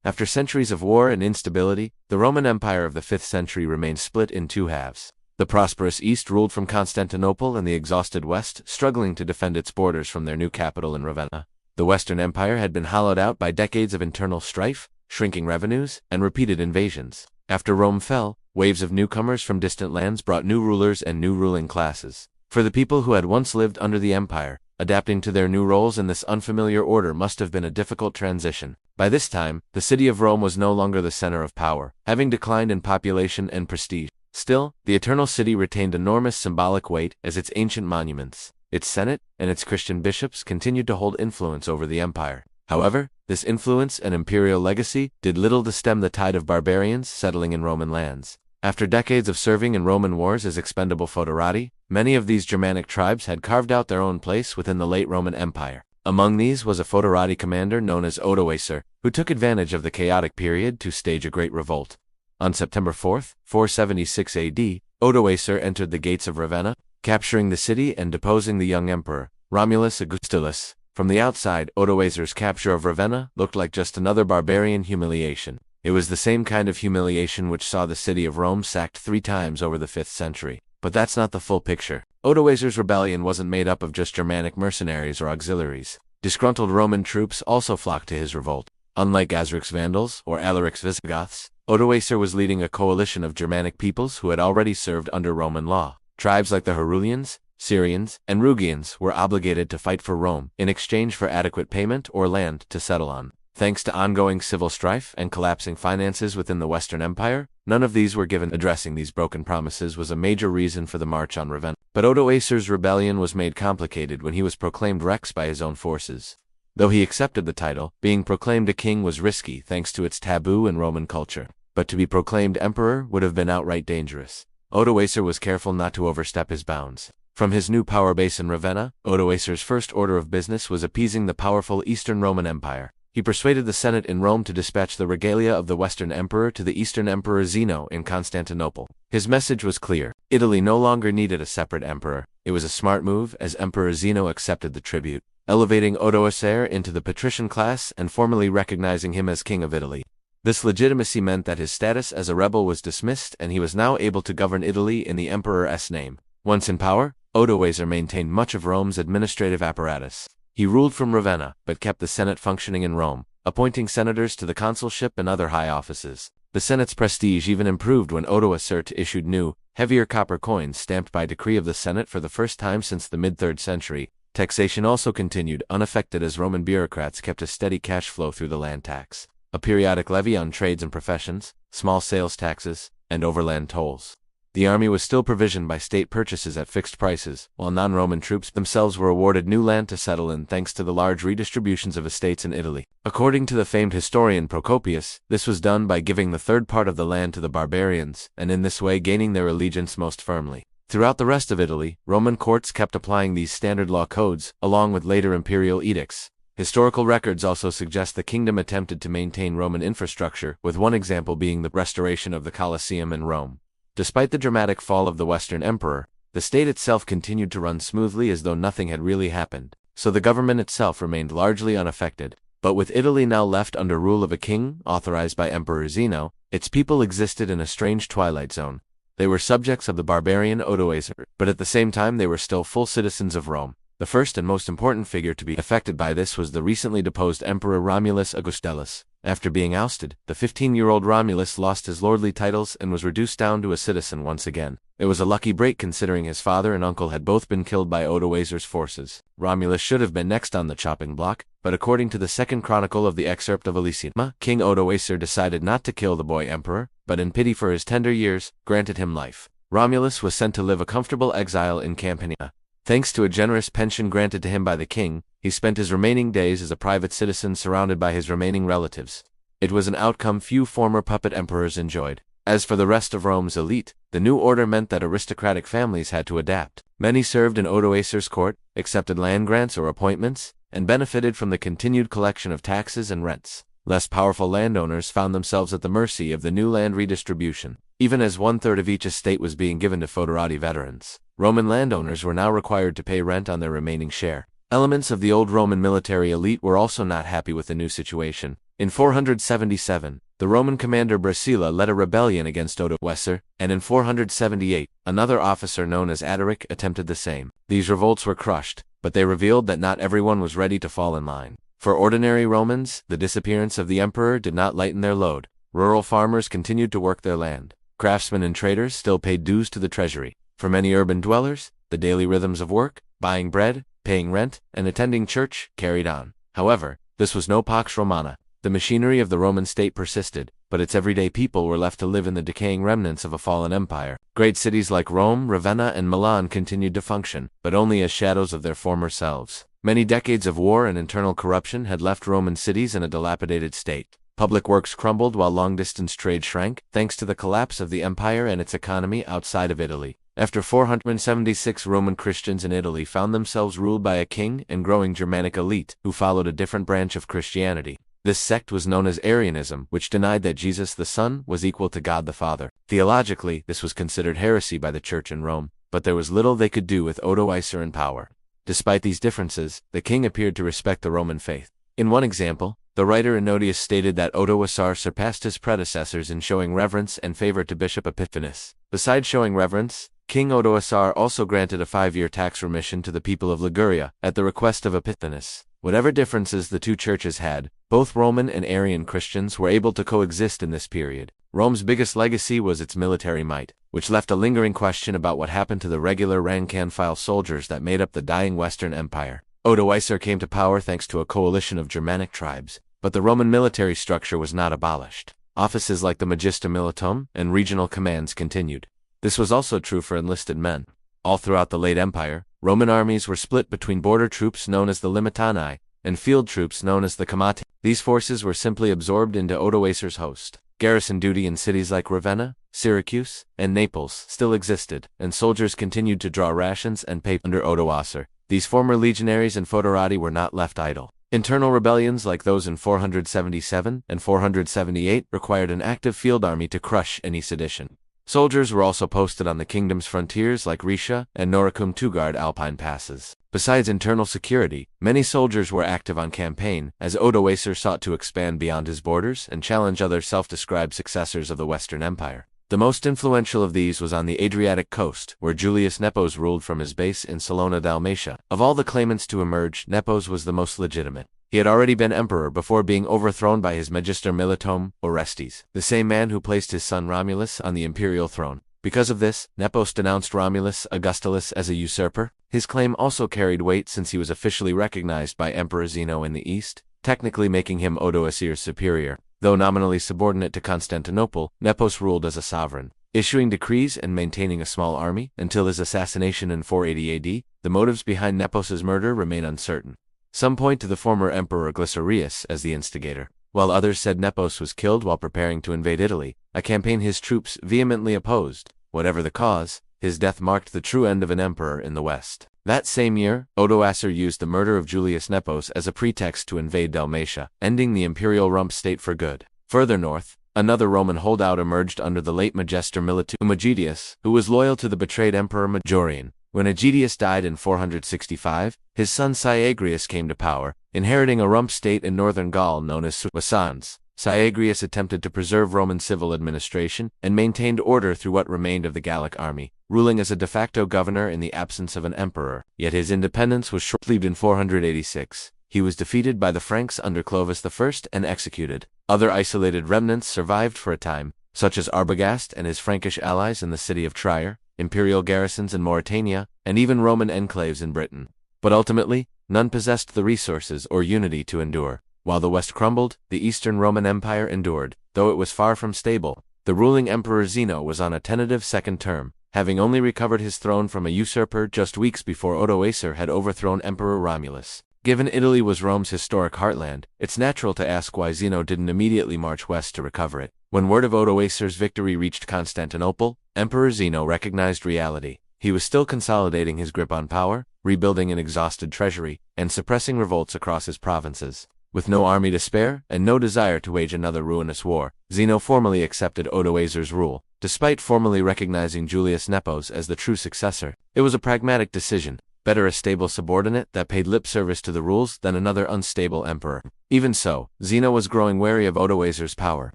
After centuries of war and instability, the Roman Empire of the 5th century remained split in two halves. The prosperous East ruled from Constantinople and the exhausted West, struggling to defend its borders from their new capital in Ravenna. The Western Empire had been hollowed out by decades of internal strife, shrinking revenues, and repeated invasions. After Rome fell, waves of newcomers from distant lands brought new rulers and new ruling classes. For the people who had once lived under the empire, adapting to their new roles in this unfamiliar order must have been a difficult transition. By this time, the city of Rome was no longer the center of power, having declined in population and prestige. Still, the Eternal City retained enormous symbolic weight as its ancient monuments, its senate, and its Christian bishops continued to hold influence over the empire. However, this influence and imperial legacy did little to stem the tide of barbarians settling in Roman lands. After decades of serving in Roman wars as expendable foederati, many of these Germanic tribes had carved out their own place within the late Roman Empire. Among these was a foederati commander known as Odoacer, who took advantage of the chaotic period to stage a great revolt. On September 4, 476 AD, Odoacer entered the gates of Ravenna, capturing the city and deposing the young emperor, Romulus Augustulus. From the outside, Odoacer's capture of Ravenna looked like just another barbarian humiliation. It was the same kind of humiliation which saw the city of Rome sacked 3 times over the 5th century. But that's not the full picture. Odoacer's rebellion wasn't made up of just Germanic mercenaries or auxiliaries. Disgruntled Roman troops also flocked to his revolt. Unlike Azric's Vandals or Alaric's Visigoths, Odoacer was leading a coalition of Germanic peoples who had already served under Roman law. Tribes like the Herulians, Syrians, and Rugians were obligated to fight for Rome in exchange for adequate payment or land to settle on. Thanks to ongoing civil strife and collapsing finances within the Western Empire, none of these were given. Addressing these broken promises was a major reason for the march on Ravenna. But Odoacer's rebellion was made complicated when he was proclaimed Rex by his own forces. Though he accepted the title, being proclaimed a king was risky thanks to its taboo in Roman culture. But to be proclaimed emperor would have been outright dangerous. Odoacer was careful not to overstep his bounds. From his new power base in Ravenna, Odoacer's first order of business was appeasing the powerful Eastern Roman Empire. He persuaded the Senate in Rome to dispatch the regalia of the Western Emperor to the Eastern Emperor Zeno in Constantinople. His message was clear. Italy no longer needed a separate emperor. It was a smart move as Emperor Zeno accepted the tribute, elevating Odoacer into the patrician class and formally recognizing him as king of Italy. This legitimacy meant that his status as a rebel was dismissed and he was now able to govern Italy in the emperor's name. Once in power, Odoacer maintained much of Rome's administrative apparatus. He ruled from Ravenna, but kept the Senate functioning in Rome, appointing senators to the consulship and other high offices. The Senate's prestige even improved when Odoacer issued new, heavier copper coins stamped by decree of the Senate for the first time since the mid-3rd century. Taxation also continued unaffected as Roman bureaucrats kept a steady cash flow through the land tax, a periodic levy on trades and professions, small sales taxes, and overland tolls. The army was still provisioned by state purchases at fixed prices, while non-Roman troops themselves were awarded new land to settle in thanks to the large redistributions of estates in Italy. According to the famed historian Procopius, this was done by giving the third part of the land to the barbarians, and in this way gaining their allegiance most firmly. Throughout the rest of Italy, Roman courts kept applying these standard law codes, along with later imperial edicts. Historical records also suggest the kingdom attempted to maintain Roman infrastructure, with one example being the restoration of the Colosseum in Rome. Despite the dramatic fall of the Western Emperor, the state itself continued to run smoothly as though nothing had really happened, so the government itself remained largely unaffected. But with Italy now left under rule of a king, authorized by Emperor Zeno, its people existed in a strange twilight zone. They were subjects of the barbarian Odoacer, but at the same time they were still full citizens of Rome. The first and most important figure to be affected by this was the recently deposed Emperor Romulus Augustulus. After being ousted, the 15-year-old Romulus lost his lordly titles and was reduced down to a citizen once again. It was a lucky break considering his father and uncle had both been killed by Odoacer's forces. Romulus should have been next on the chopping block, but according to the second chronicle of the excerpt of Elysium, King Odoacer decided not to kill the boy emperor, but in pity for his tender years, granted him life. Romulus was sent to live a comfortable exile in Campania. Thanks to a generous pension granted to him by the king, he spent his remaining days as a private citizen surrounded by his remaining relatives. It was an outcome few former puppet emperors enjoyed. As for the rest of Rome's elite, the new order meant that aristocratic families had to adapt. Many served in Odoacer's court, accepted land grants or appointments, and benefited from the continued collection of taxes and rents. Less powerful landowners found themselves at the mercy of the new land redistribution. Even as 1/3 of each estate was being given to foederati veterans, Roman landowners were now required to pay rent on their remaining share. Elements of the old Roman military elite were also not happy with the new situation. In 477, the Roman commander Brasila led a rebellion against Odoacer, and in 478, another officer known as Ataric attempted the same. These revolts were crushed, but they revealed that not everyone was ready to fall in line. For ordinary Romans, the disappearance of the emperor did not lighten their load. Rural farmers continued to work their land. Craftsmen and traders still paid dues to the treasury. For many urban dwellers, the daily rhythms of work, buying bread, paying rent, and attending church carried on. However, this was no Pax Romana. The machinery of the Roman state persisted, but its everyday people were left to live in the decaying remnants of a fallen empire. Great cities like Rome, Ravenna, and Milan continued to function, but only as shadows of their former selves. Many decades of war and internal corruption had left Roman cities in a dilapidated state. Public works crumbled while long-distance trade shrank, thanks to the collapse of the empire and its economy outside of Italy. After 476, Roman Christians in Italy found themselves ruled by a king and growing Germanic elite who followed a different branch of Christianity. This sect was known as Arianism, which denied that Jesus the Son was equal to God the Father. Theologically, this was considered heresy by the Church in Rome, but there was little they could do with Odoacer in power. Despite these differences, the king appeared to respect the Roman faith. In one example, the writer Ennodius stated that Odoacer surpassed his predecessors in showing reverence and favor to Bishop Epiphanes. Besides showing reverence, King Odoacer also granted a 5-year tax remission to the people of Liguria at the request of Epiphanes. Whatever differences the two churches had, both Roman and Arian Christians were able to coexist in this period. Rome's biggest legacy was its military might, which left a lingering question about what happened to the regular rank-and-file soldiers that made up the dying Western Empire. Odoacer came to power thanks to a coalition of Germanic tribes, but the Roman military structure was not abolished. Offices like the Magister Militum and regional commands continued. This was also true for enlisted men. All throughout the late Empire, Roman armies were split between border troops known as the Limitani and field troops known as the Comati. These forces were simply absorbed into Odoacer's host. Garrison duty in cities like Ravenna, Syracuse, and Naples still existed, and soldiers continued to draw rations and pay under Odoacer. These former legionaries and foederati were not left idle. Internal rebellions like those in 477 and 478 required an active field army to crush any sedition. Soldiers were also posted on the kingdom's frontiers like Rhaetia and Noricum to guard Alpine passes. Besides internal security, many soldiers were active on campaign, as Odoacer sought to expand beyond his borders and challenge other self-described successors of the Western Empire. The most influential of these was on the Adriatic coast, where Julius Nepos ruled from his base in Salona, Dalmatia. Of all the claimants to emerge, Nepos was the most legitimate. He had already been emperor before being overthrown by his Magister Militum, Orestes, the same man who placed his son Romulus on the imperial throne. Because of this, Nepos denounced Romulus Augustulus as a usurper. His claim also carried weight since he was officially recognized by Emperor Zeno in the east, technically making him Odoacer's superior. Though nominally subordinate to Constantinople, Nepos ruled as a sovereign, issuing decrees and maintaining a small army until his assassination in 480 AD. The motives behind Nepos's murder remain uncertain. Some point to the former emperor Glycerius as the instigator, while others said Nepos was killed while preparing to invade Italy, a campaign his troops vehemently opposed. Whatever the cause, his death marked the true end of an emperor in the West. That same year, Odoacer used the murder of Julius Nepos as a pretext to invade Dalmatia, ending the imperial rump state for good. Further north, another Roman holdout emerged under the late Magister Militum Aegidius, who was loyal to the betrayed emperor Majorian. When Aegidius died in 465, his son Syagrius came to power, inheriting a rump state in northern Gaul known as Soissons. Syagrius attempted to preserve Roman civil administration and maintained order through what remained of the Gallic army, ruling as a de facto governor in the absence of an emperor. Yet his independence was short-lived in 486. He was defeated by the Franks under Clovis I and executed. Other isolated remnants survived for a time, such as Arbogast and his Frankish allies in the city of Trier, imperial garrisons in Mauritania, and even Roman enclaves in Britain. But ultimately, none possessed the resources or unity to endure. While the West crumbled, the Eastern Roman Empire endured, though it was far from stable. The ruling Emperor Zeno was on a tentative second term, having only recovered his throne from a usurper just weeks before Odoacer had overthrown Emperor Romulus. Given Italy was Rome's historic heartland, it's natural to ask why Zeno didn't immediately march west to recover it. When word of Odoacer's victory reached Constantinople, Emperor Zeno recognized reality. He was still consolidating his grip on power, rebuilding an exhausted treasury, and suppressing revolts across his provinces. With no army to spare, and no desire to wage another ruinous war, Zeno formally accepted Odoacer's rule. Despite formally recognizing Julius Nepos as the true successor, it was a pragmatic decision. Better a stable subordinate that paid lip service to the rules than another unstable emperor. Even so, Zeno was growing wary of Odoacer's power,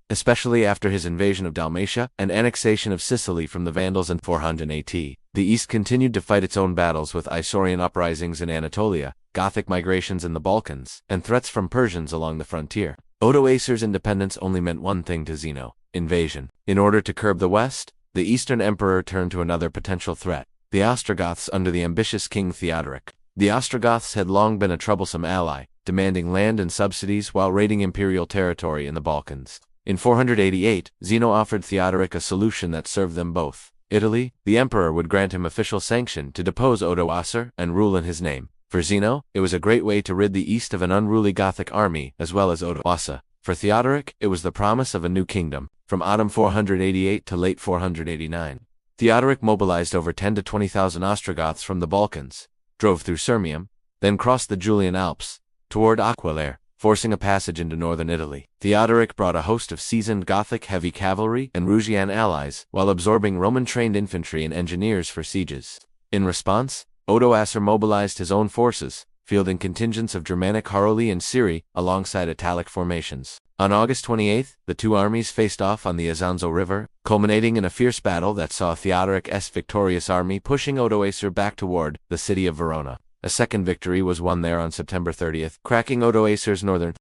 especially after his invasion of Dalmatia and annexation of Sicily from the Vandals in 400 AT. The East continued to fight its own battles with Isaurian uprisings in Anatolia, Gothic migrations in the Balkans, and threats from Persians along the frontier. Odoacer's independence only meant one thing to Zeno: invasion. In order to curb the West, the Eastern Emperor turned to another potential threat: the Ostrogoths under the ambitious King Theodoric. The Ostrogoths had long been a troublesome ally, demanding land and subsidies while raiding imperial territory in the Balkans. In 488, Zeno offered Theodoric a solution that served them both. Italy, the emperor would grant him official sanction to depose Odoacer and rule in his name. For Zeno, it was a great way to rid the East of an unruly Gothic army as well as Odoacer. For Theodoric, it was the promise of a new kingdom, from autumn 488 to late 489. Theodoric mobilized over 10 to 20,000 Ostrogoths from the Balkans, drove through Sirmium, then crossed the Julian Alps, toward Aquileia, forcing a passage into northern Italy. Theodoric brought a host of seasoned Gothic heavy cavalry and Rugian allies, while absorbing Roman-trained infantry and engineers for sieges. In response, Odoacer mobilized his own forces, fielding contingents of Germanic Haroli and Siri alongside Italic formations. On August 28, the two armies faced off on the Isonzo River, culminating in a fierce battle that saw Theodoric's victorious army pushing Odoacer back toward the city of Verona. A second victory was won there on September 30, cracking Odoacer's northern